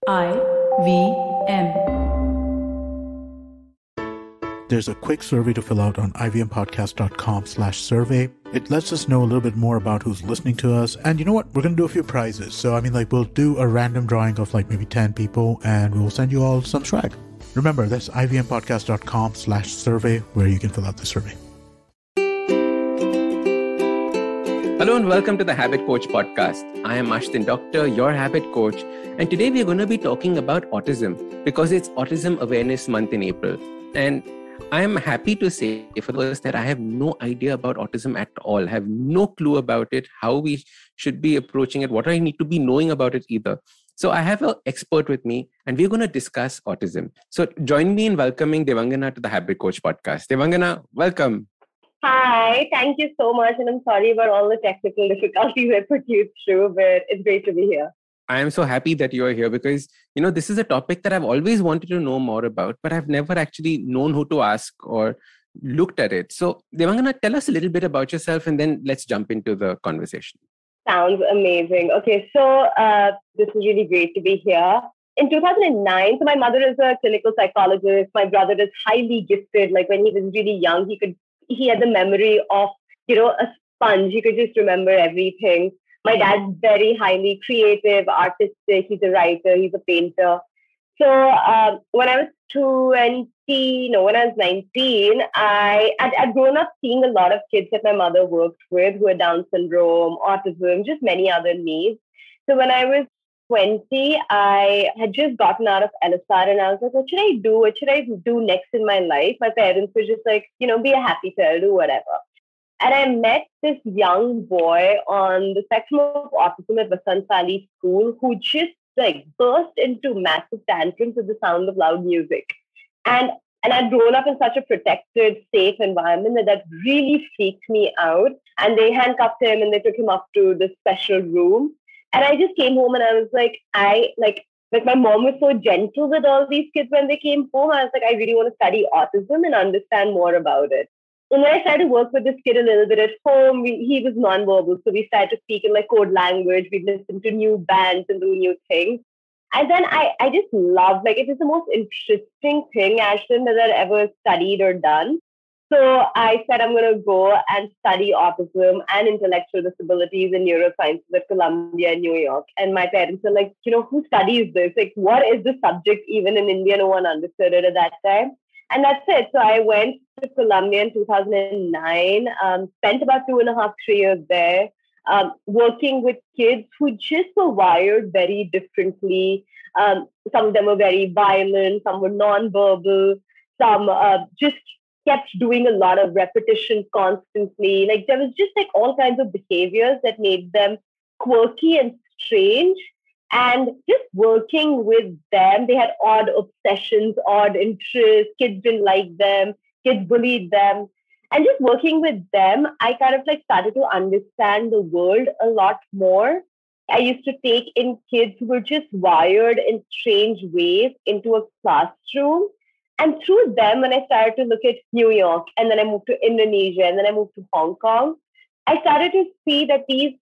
IVM. There's a quick survey to fill out on ivmpodcast.com/survey. It lets us know a little bit more about who's listening to us. And you know what? We're going to do a few prizes. So, we'll do a random drawing of maybe 10 people and we'll send you all some swag. Remember, that's ivmpodcast.com/survey where you can fill out the survey. Hello and welcome to the Habit Coach podcast. I am Ashdin Doctor, your habit coach. And today we are going to be talking about autism because it's Autism Awareness Month in April. And I am happy to say for those that I have no idea about autism at all, have no clue about it, how we should be approaching it, what I need to be knowing about it either. So I have an expert with me and we're going to discuss autism. So join me in welcoming Devangana to the Habit Coach podcast. Devangana, welcome. Hi, thank you so much. And I'm sorry about all the technical difficulties I put you through, but it's great to be here. I am so happy that you are here because, this is a topic that I've always wanted to know more about, but I've never actually known who to ask or looked at it. So Devangana, tell us a little bit about yourself and then let's jump into the conversation. Sounds amazing. Okay, so this is really great to be here. In 2009, so my mother is a clinical psychologist. My brother is highly gifted. Like when he was really young, he had the memory of, a sponge. He could just remember everything. My dad's very highly creative, artistic. He's a writer. He's a painter. So when I was 19, I'd grown up seeing a lot of kids that my mother worked with who had Down syndrome, autism, just many other needs. So when I was 20, I had just gotten out of LSR and I was like, what should I do? What should I do next in my life? My parents were just like, be a happy child, do whatever. And I met this young boy on the spectrum of autism at Vasant Sali School who just burst into massive tantrums with the sound of loud music. And I'd grown up in such a protected, safe environment that really freaked me out. And they handcuffed him and they took him up to this special room. And I just came home and I was like, my mom was so gentle with all these kids when they came home. I was like, I really want to study autism and understand more about it. And then I started to work with this kid a little bit at home. He was nonverbal. So we started to speak in code language. We listened to new bands and do new things. And then I just loved, it was the most interesting thing, Ashdin, that I'd ever studied or done. So I said, I'm going to go and study autism and intellectual disabilities and neurosciences at Columbia in New York. And my parents were like, who studies this? What is the subject? Even in India, no one understood it at that time. And that's it. So I went to Columbia in 2009, spent about 2.5, 3 years there, working with kids who just were wired very differently. Some of them were very violent, some were nonverbal, some just kept doing a lot of repetition constantly. There was just all kinds of behaviors that made them quirky and strange. And just working with them, they had odd obsessions, odd interests. Kids didn't like them. Kids bullied them. And just working with them, I kind of started to understand the world a lot more. I used to take in kids who were just wired in strange ways into a classroom. And through them, when I started to look at New York, and then I moved to Indonesia, and then I moved to Hong Kong, I started to see that these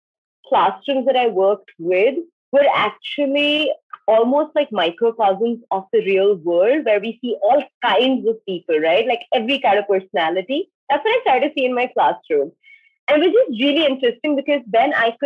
classrooms that I worked with were actually almost like microcosms of the real world where we see all kinds of people, right? Every kind of personality. That's what I started to see in my classroom. And it was just really interesting because then I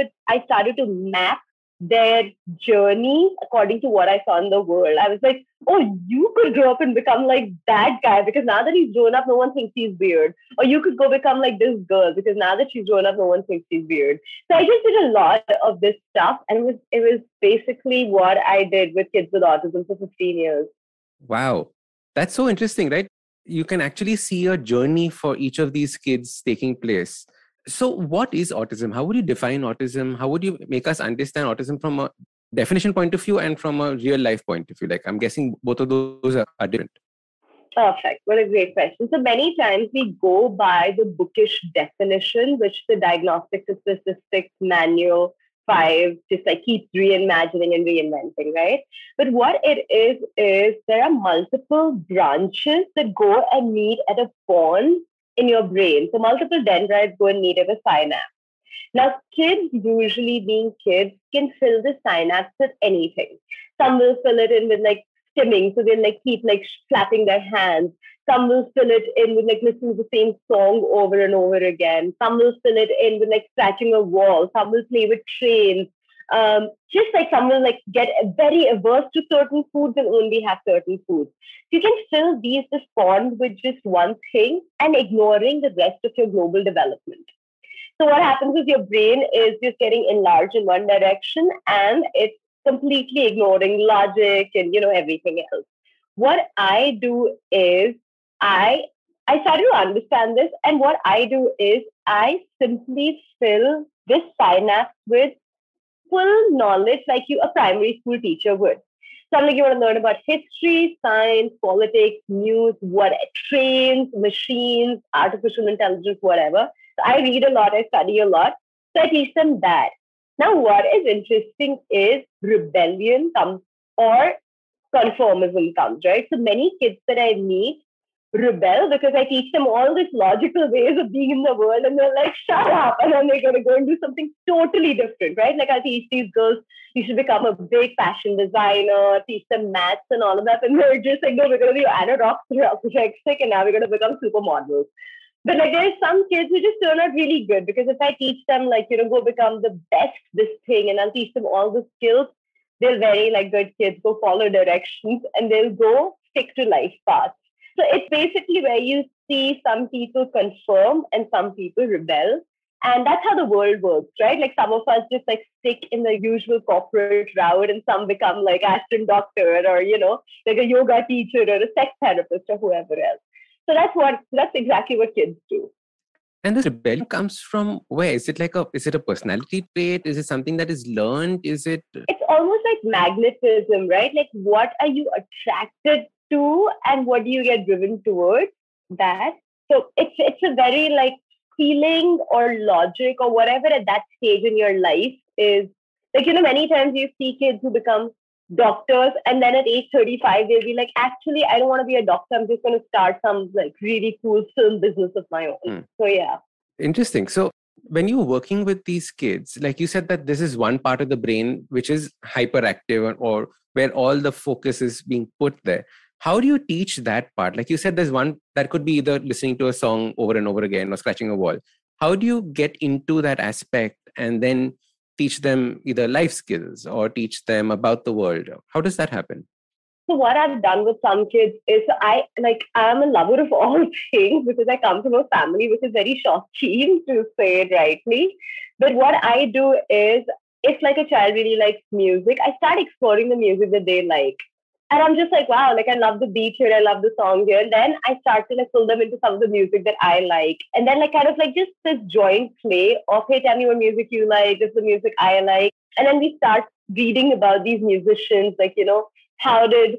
started to map their journey according to what I saw in the world. I was like, oh, you could grow up and become like that guy because now that he's grown up, no one thinks he's weird. Or you could go become like this girl because now that she's grown up, no one thinks she's weird. So I just did a lot of this stuff. And it was basically what I did with kids with autism for 15 years. Wow. That's so interesting, right? You can actually see a journey for each of these kids taking place. So what is autism? How would you define autism? How would you make us understand autism from a definition point of view and from a real life point of view? I'm guessing both of those are different. Perfect. What a great question. So many times we go by the bookish definition, which the Diagnostic Statistics Manual 5 just keeps reimagining and reinventing, right? But what it is there are multiple branches that go and meet at a pond in your brain. So multiple dendrites go and meet at a synapse. Now, kids, usually being kids, can fill the synapse with anything. Some will fill it in with like stimming. So they'll like keep like clapping their hands. Some will fill it in with like listening to the same song over and over again. Some will fill it in with like scratching a wall. Some will play with trains. Just like some will like get very averse to certain foods and only have certain foods. You can fill this pond with just one thing and ignoring the rest of your global development. So what happens is your brain is just getting enlarged in one direction and it's completely ignoring logic and, everything else. What I do is I started to understand this. And what I do is I simply fill this synapse with full knowledge like a primary school teacher would. So I'm like, you want to learn about history, science, politics, news, trains, machines, artificial intelligence, whatever. So I read a lot, I study a lot. So I teach them that. Now, what is interesting is rebellion comes or conformism comes, right? So many kids that I meet rebel because I teach them all these logical ways of being in the world and they're like, shut up. And then they're going to go and do something totally different, right? Like I teach these girls, you should become a big fashion designer, teach them maths and all of that. And they're just like, no, we're going to be anorexic and now we're going to become supermodels. But like there's some kids who just turn out really good because if I teach them like, go become the best this thing and I'll teach them all the skills, they're very like good kids, go follow directions and they'll go stick to life paths. So it's basically where you see some people conform and some people rebel. And that's how the world works, right? Like some of us just like stick in the usual corporate route and some become like Ashdin Doctor or, like a yoga teacher or a sex therapist or whoever else. So that's exactly what kids do. And this rebellion comes from where? Is it a personality trait? Is it something that is learned? It's almost like magnetism, right? Like what are you attracted to and what do you get driven towards that? So it's a very like feeling or logic or whatever at that stage in your life is like, many times you see kids who become doctors and then at age 35, they'll be like, actually, I don't want to be a doctor. I'm just going to start some like really cool film business of my own. So yeah. Interesting. So when you're working with these kids, like you said that this is one part of the brain which is hyperactive or where all the focus is being put there. How do you teach that part? Like you said, there's one that could be either listening to a song over and over again or scratching a wall. How do you get into that aspect and then teach them either life skills or teach them about the world? How does that happen? So what I've done with some kids is I'm a lover of all things because I come from a family which is very short-keen to say it rightly. But what I do is if like a child really likes music, I start exploring the music that they like. And I'm just like, wow, like I love the beat here, I love the song here. And then I start to like pull them into some of the music that I like. And then like kind of like just this joint play of, hey, tell me what music you like, this is the music I like. And then we start reading about these musicians, like, how did,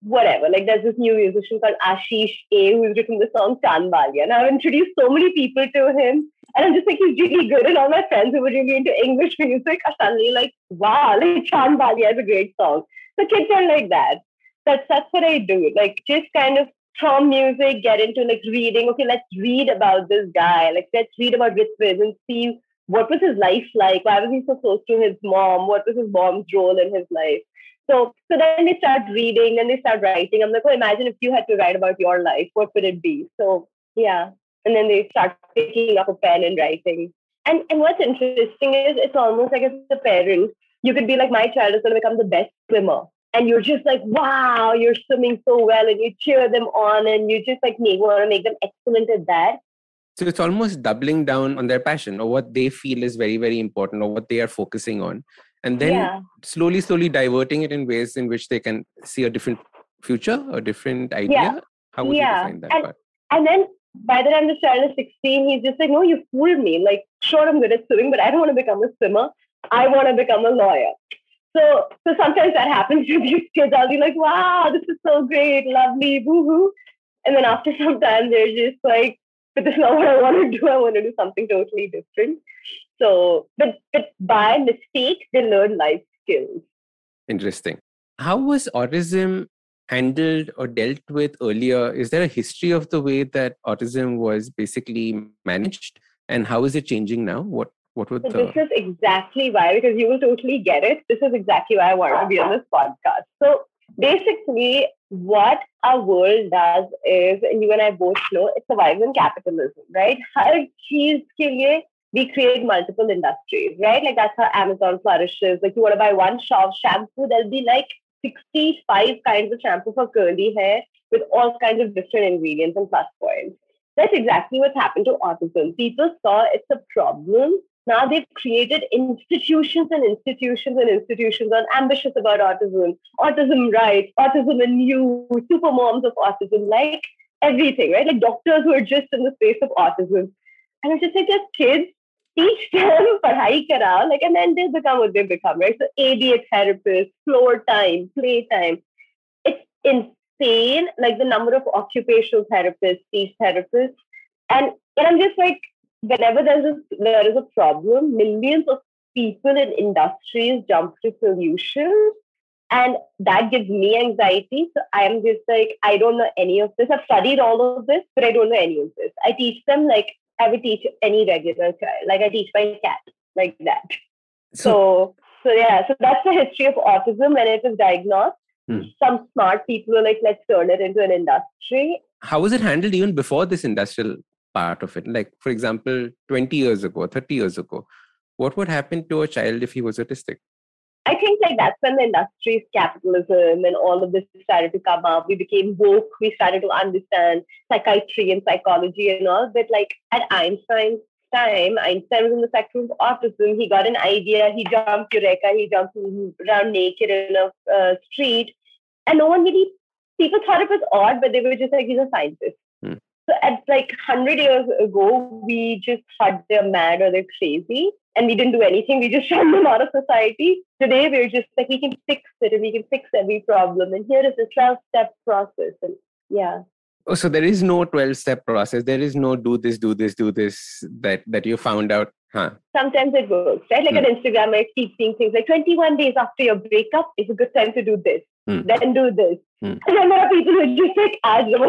whatever. Like there's this new musician called Ashish A who's written the song Chand Balia. And I've introduced so many people to him. And I'm just like, he's really good. And all my friends who were really into English music are suddenly like, wow, like Chand Balia is a great song. So kids are like that. That's what I do. Like just kind of from music, get into like reading. Okay, let's read about this guy. Like let's read about Ritviz and see what was his life like. Why was he so close to his mom? What was his mom's role in his life? So then they start reading and they start writing. I'm like, oh, imagine if you had to write about your life, what would it be? So yeah. And then they start picking up a pen and writing. And what's interesting is it's almost like as a parent, you could be like, my child is going to become the best swimmer. And you're just like, wow, you're swimming so well. And you cheer them on and you just like want to make them excellent at that. So it's almost doubling down on their passion or what they feel is very, very important or what they are focusing on. And then slowly diverting it in ways in which they can see a different future, a different idea. Yeah. How would you define that part? And then by the time the child is 16, he's just like, no, you fooled me. Like, sure, I'm good at swimming, but I don't want to become a swimmer. I want to become a lawyer. So sometimes that happens with these kids. I'll be like, wow, this is so great, lovely, woohoo. And then after some time, they're just like, but this is not what I want to do. I want to do something totally different. So, but by mistake, they learn life skills. Interesting. How was autism handled or dealt with earlier? Is there a history of the way that autism was basically managed? And how is it changing now? What What would So this is exactly why, because you will totally get it. This is exactly why I wanted to be on this podcast. So basically, what our world does is, and you and I both know, it survives in capitalism, right? Har cheez ke liye we create multiple industries, right? Like that's how Amazon flourishes. Like you want to buy one shampoo, there'll be like 65 kinds of shampoo for curly hair with all kinds of different ingredients and plus points. That's exactly what happened to autism. People saw it's a problem. Now they've created institutions and institutions and institutions on ambitious about autism, autism rights, autism and you, super moms of autism, like everything, right? Like doctors who are just in the space of autism. And it's just like, just kids, teach them, padhai karao, like, and then they become what they become, right? So ABA therapists, floor time, play time. It's insane, like the number of occupational therapists, speech therapists. And I'm just like, whenever there is a problem, millions of people in industries jump to solutions. And that gives me anxiety. So I'm just like, I don't know any of this. I've studied all of this, but I don't know any of this. I teach them like I would teach any regular child. Like I teach my cat, like that. So that's the history of autism when it was diagnosed. Some smart people were like, let's turn it into an industry. How was it handled even before this industrial part of it? Like, for example, 20 years ago, 30 years ago, what would happen to a child if he was autistic? I think like that's when the industry's capitalism and all of this started to come up. We became woke. We started to understand psychiatry and psychology and all. But like at Einstein's time, Einstein was in the spectrum of autism. He got an idea. He jumped Eureka. He jumped around naked in a street. And no one really, people thought it was odd, but they were just like, he's a scientist. So at like 100 years ago, we just thought they're mad or they're crazy. And we didn't do anything. We just shunned them out of society. Today, we're just like, we can fix it and we can fix every problem. And here is a 12-step process. And yeah. Oh, so there is no 12-step process. There is no do this that you found out. Huh? Sometimes it works, right? Like on Instagram, I keep seeing things like 21 days after your breakup is a good time to do this. Then do this. And then there are people who just like, ask them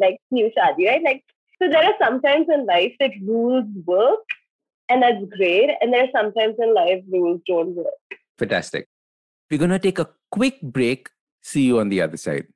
like new shadi, right? Like, so there are sometimes in life that rules work. And that's great. And there are sometimes in life rules don't work. Fantastic. We're going to take a quick break. See you on the other side.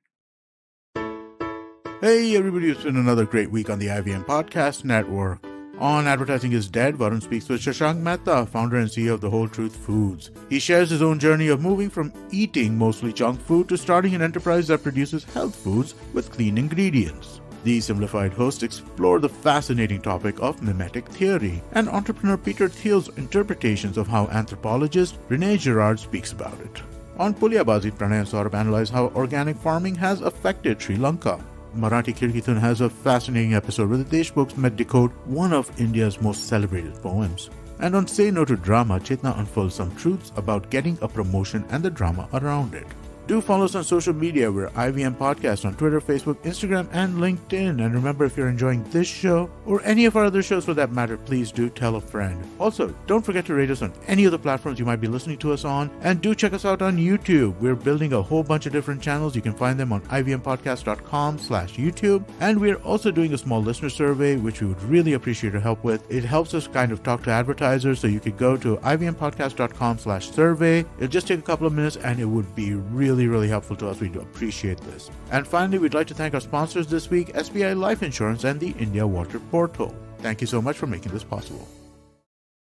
Hey everybody, it's been another great week on the IVM Podcast Network. On Advertising is Dead, Varun speaks with Shashank Mehta, founder and CEO of The Whole Truth Foods. He shares his own journey of moving from eating mostly junk food to starting an enterprise that produces health foods with clean ingredients. The Simplified hosts explore the fascinating topic of mimetic theory and entrepreneur Peter Thiel's interpretations of how anthropologist Renee Girard speaks about it. On Pulyabazi, Pranay and Saurabh analyze how organic farming has affected Sri Lanka. Marathi Kirkithan has a fascinating episode where the Deshmukhs met Decode, one of India's most celebrated poems. And on Say No to Drama, Chetna unfolds some truths about getting a promotion and the drama around it. Do follow us on social media. We're IVM Podcast on Twitter, Facebook, Instagram, and LinkedIn. And remember, if you're enjoying this show or any of our other shows for that matter, please do tell a friend. Also, don't forget to rate us on any of the platforms you might be listening to us on. And do check us out on YouTube. We're building a whole bunch of different channels. You can find them on ivmpodcast.com/YouTube. And we're also doing a small listener survey, which we would really appreciate your help with. It helps us kind of talk to advertisers. So you could go to ivmpodcast.com/survey. It'll just take a couple of minutes and it would be really helpful to us. We do appreciate this. And finally, we'd like to thank our sponsors this week, SBI Life Insurance and the India Water Portal. Thank you so much for making this possible.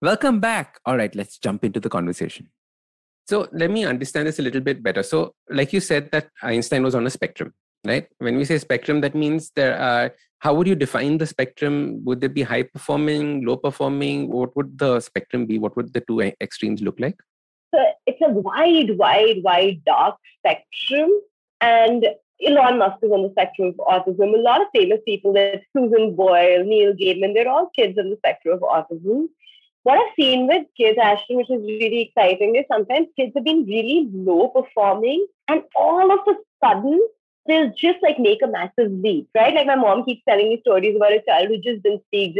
Welcome back. All right, let's jump into the conversation. So let me understand this a little bit better. So like you said that Einstein was on a spectrum, right? When we say spectrum, that means there are, how would you define the spectrum? Would there be high performing, low performing? What would the spectrum be? What would the two extremes look like? So it's a wide, dark spectrum. And Elon Musk is on the spectrum of autism. A lot of famous people, there's Susan Boyle, Neil Gaiman, they're all kids on the spectrum of autism. What I've seen with kids, Ashdin, which is really exciting, is sometimes kids have been really low performing and all of a sudden they'll just like make a massive leap, right? Like my mom keeps telling me stories about a child who just didn't speak.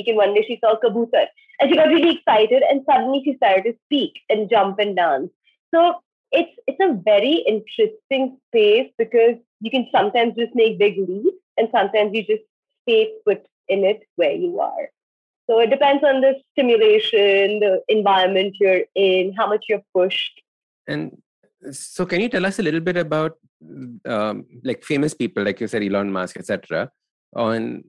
And one day she saw a kabutar and she got really excited and suddenly she started to speak and jump and dance. So it's a very interesting space because you can sometimes just make big leaps and sometimes you just stay put in it where you are. So it depends on the stimulation, the environment you're in, how much you're pushed. And so can you tell us a little bit about like famous people, like you said, Elon Musk, etc., on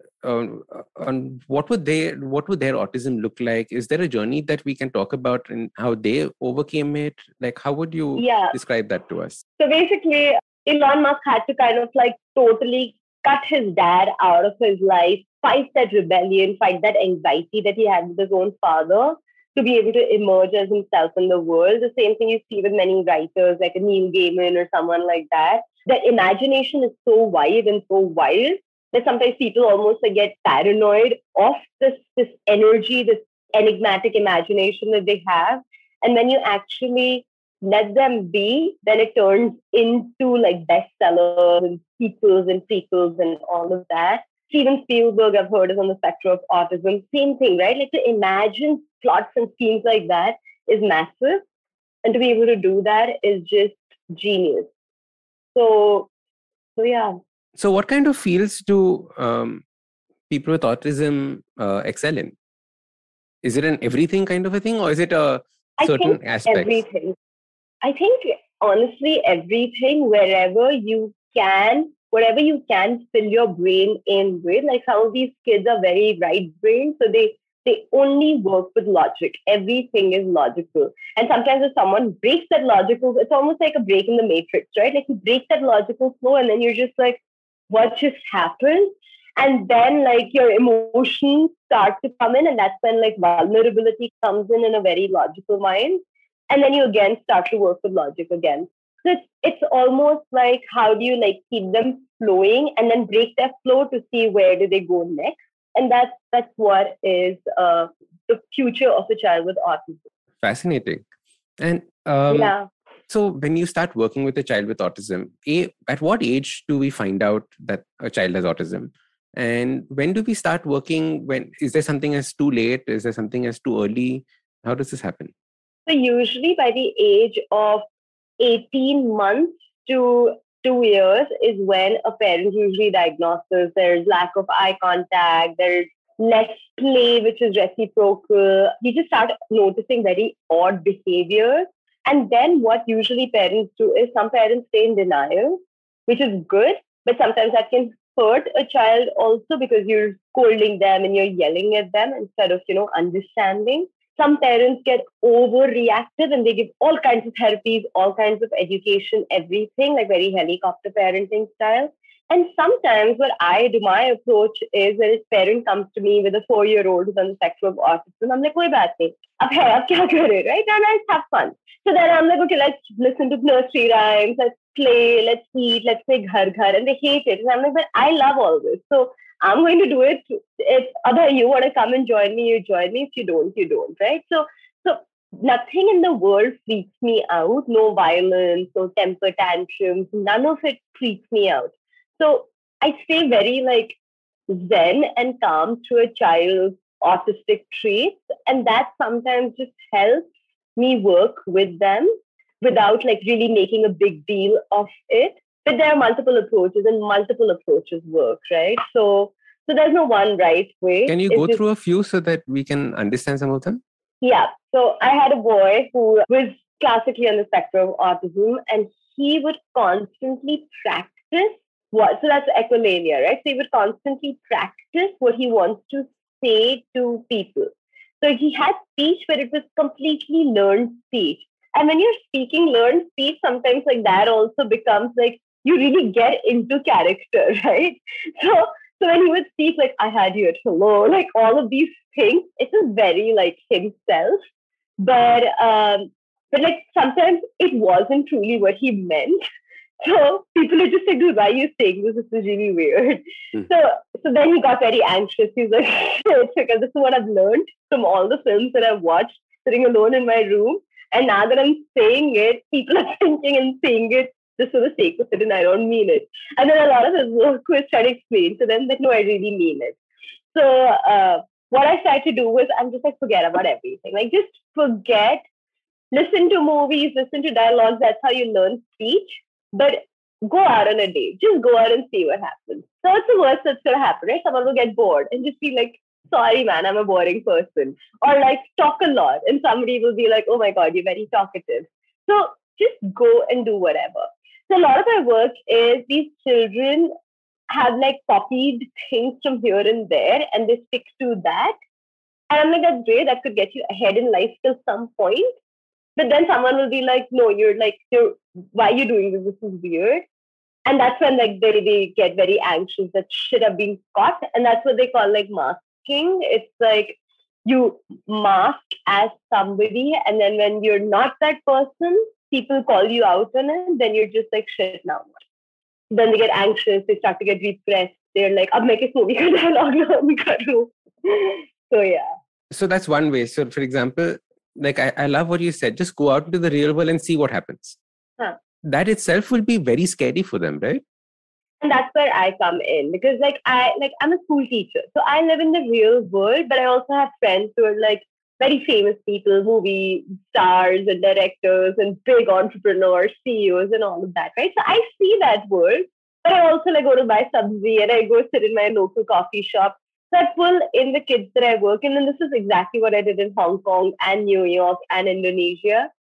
what would their autism look like? Is there a journey that we can talk about and how they overcame it? Like, how would you describe that to us? So basically, Elon Musk had to kind of like totally cut his dad out of his life, fight that rebellion, fight that anxiety that he had with his own father to be able to emerge as himself in the world. The same thing you see with many writers like a Neil Gaiman or someone like that. Their imagination is so wide and so wild that sometimes people almost like get paranoid of this energy, this enigmatic imagination that they have. And when you actually let them be, then it turns into like bestsellers and sequels and prequels and all of that. Steven Spielberg, I've heard, is on the spectrum of autism. Same thing, right? Like to imagine plots and schemes like that is massive. And to be able to do that is just genius. So yeah. So what kind of fields do people with autism excel in? Is it an everything kind of a thing, or is it a certain aspect? Everything. I think, honestly, everything, whatever you can fill your brain in with. Like some of these kids are very right-brained, so they only work with logic. Everything is logical. And sometimes if someone breaks that logical, it's almost like a break in the matrix, right? Like you break that logical flow and then you're just like, what just happened? And then like your emotions start to come in, and that's when like vulnerability comes in a very logical mind. And then you again start to work with logic again. So it's almost like how do you like keep them flowing and then break that flow to see where do they go next. And that's what is the future of a child with autism. Fascinating. And so when you start working with a child with autism, at what age do we find out that a child has autism? And when do we start working? When is there something as too late? Is there something as too early? How does this happen? So usually by the age of 18 months to 2 years is when a parent usually diagnoses. There's lack of eye contact, there's less play, which is reciprocal. You just start noticing very odd behaviors. And then what usually parents do is some parents stay in denial, which is good, but sometimes that can hurt a child also because you're scolding them and you're yelling at them instead of, understanding. Some parents get overreactive and they give all kinds of therapies, all kinds of education, everything, like very helicopter parenting style. And sometimes what I do, my approach is that a parent comes to me with a 4-year-old who's on the spectrum of autism. I'm like, koi baat nahi. Ab kya kare, right? And let's have fun. So then I'm like, okay, let's listen to nursery rhymes, let's play, let's eat, let's say ghar ghar. And they hate it. And I'm like, but I love all this. So I'm going to do it. If Abhay, you want to come and join me, you join me. If you don't, you don't, right? So nothing in the world freaks me out. No violence, no temper tantrums. None of it freaks me out. So I stay very like zen and calm through a child's autistic traits. And that sometimes just helps me work with them without like really making a big deal of it. But there are multiple approaches and multiple approaches work, right? So there's no one right way. Can you go through a few so that we can understand some of them? Yeah. So I had a boy who was classically on the spectrum of autism, and he would constantly practice so that's echolalia, right? So he would constantly practice what he wants to say to people. So he had speech, but it was completely learned speech. And when you're speaking learned speech, sometimes like that also becomes like you really get into character, right? So when he would speak like, I had you at hello, like all of these things, it was very like himself. But like sometimes it wasn't truly what he meant. So people are just like, why are you saying this? This is really weird. So then he got very anxious. He's like, shit, because this is what I've learned from all the films that I've watched sitting alone in my room. And now that I'm saying it, people are thinking and saying it just for the sake of it, and I don't mean it. And then a lot of his work was trying to explain to them that, no, I really mean it. So what I tried to do was, I'm just like, forget about everything. Like, just forget, listen to movies, listen to dialogues. That's how you learn speech. But go out on a date. Just go out and see what happens. So what's the worst that's going to happen, right? Someone will get bored and just be like, sorry, man, I'm a boring person. Or like talk a lot. And somebody will be like, oh my God, you're very talkative. So just go and do whatever. So a lot of my work is these children have like copied things from here and there and they stick to that. And I'm like, that's great. That could get you ahead in life till some point. But then someone will be like, no, why are you doing this? This is weird. And that's when like they get very anxious that shit are being caught. And that's what they call like masking. It's like you mask as somebody. And then when you're not that person, people call you out on it. Then you're just like, shit, now what? Then they get anxious. They start to get depressed. They're like, ab main kis movie ka dialogue karu. So yeah. So that's one way. So for example, like I love what you said. Just go out into the real world and see what happens. That itself will be very scary for them, right? And that's where I come in because I'm a school teacher. So I live in the real world, but I also have friends who are like very famous people, movie stars and directors and big entrepreneurs, CEOs and all of that, right? So I see that world, but I also like go to buy sabzi and I go sit in my local coffee shop. So I pull in the kids that I work in. And this is exactly what I did in Hong Kong and New York and Indonesia.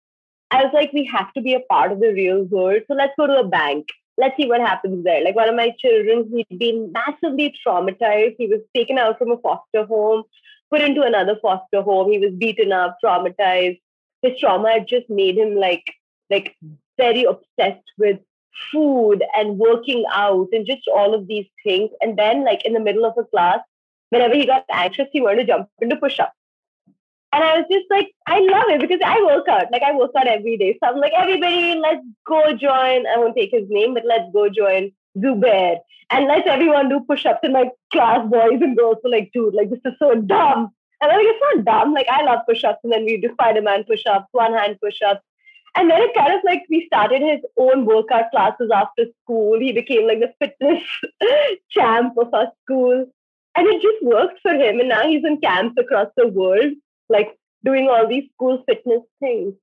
I was like, we have to be a part of the real world. So let's go to a bank. Let's see what happens there. Like one of my children, he'd been massively traumatized. He was taken out from a foster home, put into another foster home. He was beaten up, traumatized. His trauma had just made him like very obsessed with food and working out and just all of these things. And then like in the middle of a class, whenever he got anxious, he wanted to jump into push-ups. And I was just like, I love it because I work out. Like I work out every day. So I'm like, everybody, let's go join. I won't take his name, but let's go join Zubair. And let's everyone do push-ups in my class, boys and girls. So like, dude, like this is so dumb. And I'm like, it's not dumb. Like I love push-ups. And then we do Spider-Man push-ups, one-hand push-ups. And then it kind of like we started his own workout classes after school. He became like the fitness champ of our school. And it just worked for him. And now he's in camps across the world, like doing all these cool fitness things.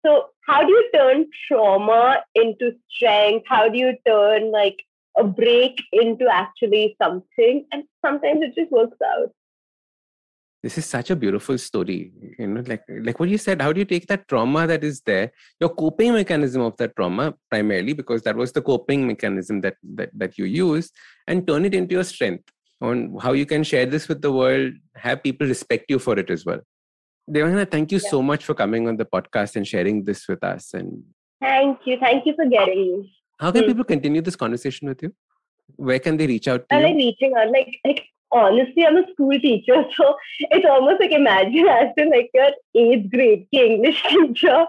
So how do you turn trauma into strength? How do you turn like a break into actually something? And sometimes it just works out. This is such a beautiful story. You know, like what you said, how do you take that trauma that is there, your coping mechanism of that trauma primarily, because that was the coping mechanism that you used, and turn it into your strength on how you can share this with the world, have people respect you for it as well. Devangana, thank you so much for coming on the podcast and sharing this with us. And thank you for getting me. How can people continue this conversation with you? Where can they reach out to you? Like reaching out, like honestly, I'm a school teacher, so it's almost like imagine I've been like your 8th grade English teacher.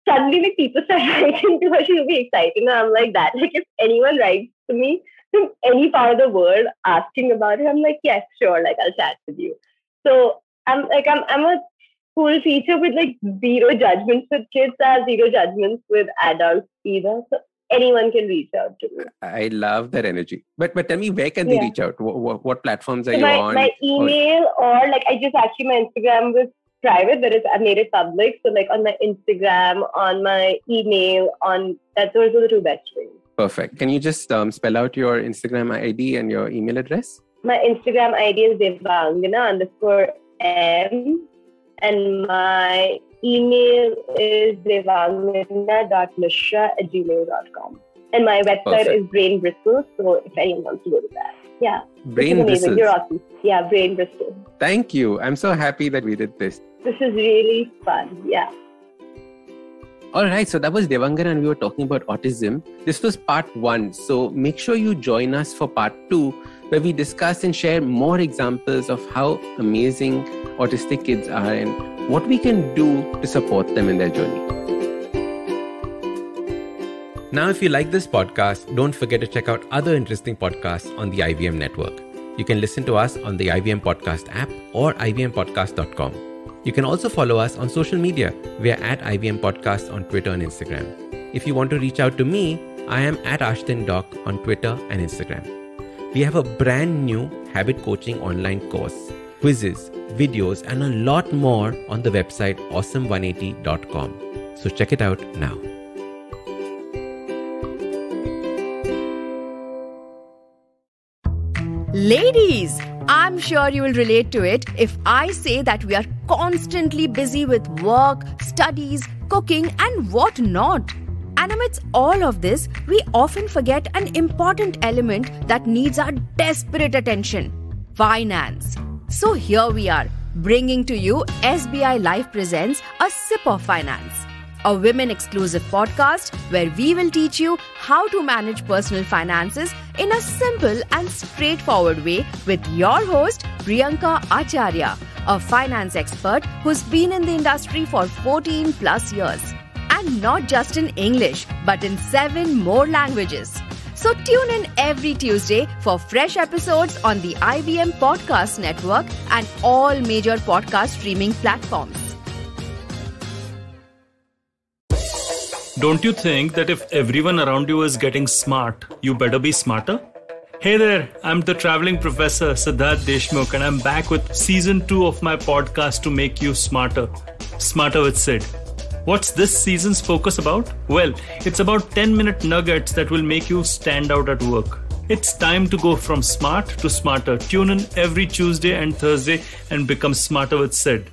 Suddenly, like people start writing to her, she'll be excited, and I'm like that. Like if anyone writes to me from any part of the world asking about it, I'm like, yes, sure, like I'll chat with you. So I'm a school teacher with like zero judgments with kids. I have zero judgments with adults either. So anyone can reach out to me. I love that energy. But tell me, where can they reach out? What platforms are you on? My email or like I just actually my Instagram was private, but I made it public. So like on my Instagram, on my email, those are the two best ways. Perfect. Can you just spell out your Instagram ID and your email address? My Instagram ID is Devangana_M. And my email is devangana.mishra@gmail.com. And my website is Brain Bristle. So if anyone wants to go to that. Yeah. Brain Bristle. You're awesome. Yeah, Brain Bristle. Thank you. I'm so happy that we did this. This is really fun. Yeah. All right. So that was Devangana and we were talking about autism. This was part 1. So make sure you join us for part 2, where we discuss and share more examples of how amazing autistic kids are and what we can do to support them in their journey. Now, if you like this podcast, don't forget to check out other interesting podcasts on the IVM network. You can listen to us on the IVM Podcast app or ivmpodcast.com. You can also follow us on social media. We are at IVM Podcast on Twitter and Instagram. If you want to reach out to me, I am at Ashdin Doctor on Twitter and Instagram. We have a brand new habit coaching online course, quizzes, videos, and a lot more on the website awesome180.com. So check it out now. Ladies, I'm sure you will relate to it if I say that we are constantly busy with work, studies, cooking, and what not. And amidst all of this, we often forget an important element that needs our desperate attention: finance. So here we are, bringing to you SBI Life Presents A Sip of Finance, a women-exclusive podcast where we will teach you how to manage personal finances in a simple and straightforward way with your host, Priyanka Acharya, a finance expert who's been in the industry for 14 plus years. And not just in English, but in 7 more languages. So tune in every Tuesday for fresh episodes on the IBM Podcast Network and all major podcast streaming platforms. Don't you think that if everyone around you is getting smart, you better be smarter? Hey there, I'm the traveling professor Siddharth Deshmukh, and I'm back with season 2 of my podcast to make you smarter. Smarter with Sid. What's this season's focus about? Well, it's about 10-minute nuggets that will make you stand out at work. It's time to go from smart to smarter. Tune in every Tuesday and Thursday and become smarter with Sid.